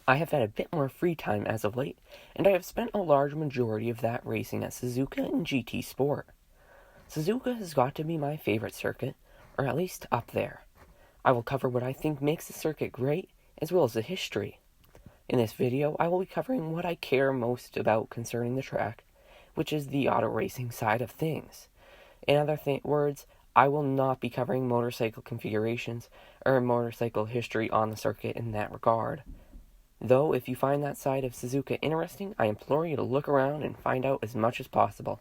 I have had a bit more free time as of late, and I have spent a large majority of that racing at Suzuka and GT Sport. Suzuka has got to be my favorite circuit, or at least up there. I will cover what I think makes the circuit great, as well as the history. In this video, I will be covering what I care most about concerning the track, which is the auto racing side of things. In other words, I will not be covering motorcycle configurations or motorcycle history on the circuit in that regard. Though, if you find that side of Suzuka interesting, I implore you to look around and find out as much as possible.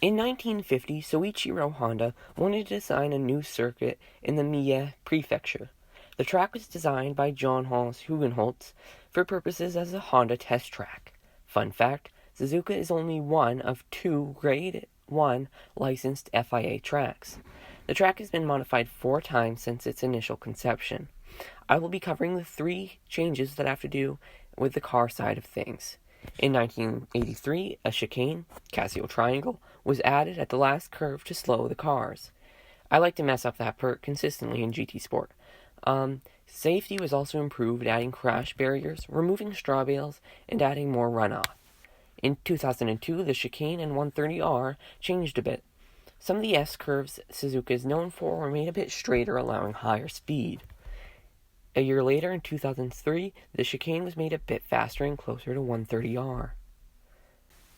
In 1950, Soichiro Honda wanted to design a new circuit in the Mie Prefecture. The track was designed by John Hans Hugenholtz for purposes as a Honda test track. Fun fact, Suzuka is only one of two Grade 1 licensed FIA tracks. The track has been modified 4 times since its initial conception. I will be covering the 3 changes that have to do with the car side of things. In 1983, a chicane, Casio Triangle, was added at the last curve to slow the cars. I like to mess up that perk consistently in GT Sport. Safety was also improved, adding crash barriers, removing straw bales, and adding more runoff. In 2002, the chicane and 130R changed a bit. Some of the S-curves Suzuka is known for were made a bit straighter, allowing higher speed. A year later, in 2003, the chicane was made a bit faster and closer to 130R.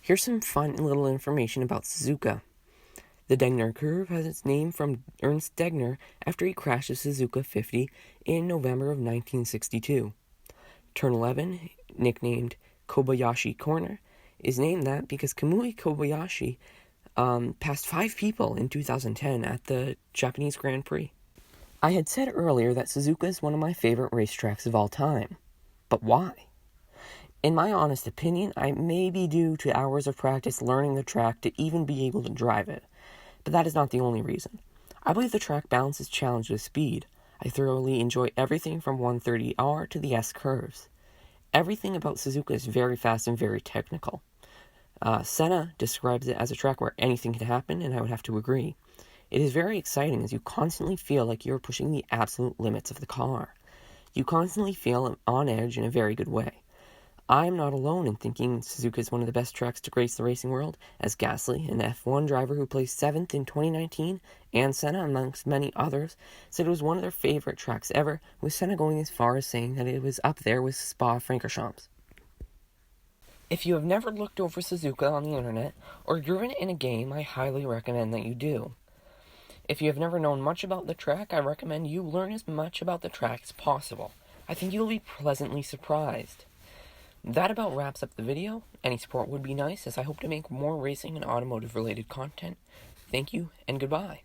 Here's some fun little information about Suzuka. The Degner curve has its name from Ernst Degner after he crashed a Suzuka 50 in November of 1962. Turn 11, nicknamed Kobayashi Corner, is named that because Kamui Kobayashi passed 5 people in 2010 at the Japanese Grand Prix. I had said earlier that Suzuka is one of my favorite racetracks of all time. But why? In my honest opinion, I may be due to hours of practice learning the track to even be able to drive it. But that is not the only reason. I believe the track balances challenge with speed. I thoroughly enjoy everything from 130R to the S-curves. Everything about Suzuka is very fast and very technical. Senna describes it as a track where anything can happen, and I would have to agree. It is very exciting as you constantly feel like you're pushing the absolute limits of the car. You constantly feel on edge in a very good way. I am not alone in thinking Suzuka is one of the best tracks to grace the racing world, as Gasly, an F1 driver who placed 7th in 2019, and Senna, amongst many others, said it was one of their favorite tracks ever, with Senna going as far as saying that it was up there with Spa-Francorchamps. If you have never looked over Suzuka on the internet, or driven it in a game, I highly recommend that you do. If you have never known much about the track, I recommend you learn as much about the track as possible. I think you will be pleasantly surprised. That about wraps up the video. Any support would be nice, as I hope to make more racing and automotive related content. Thank you, and goodbye.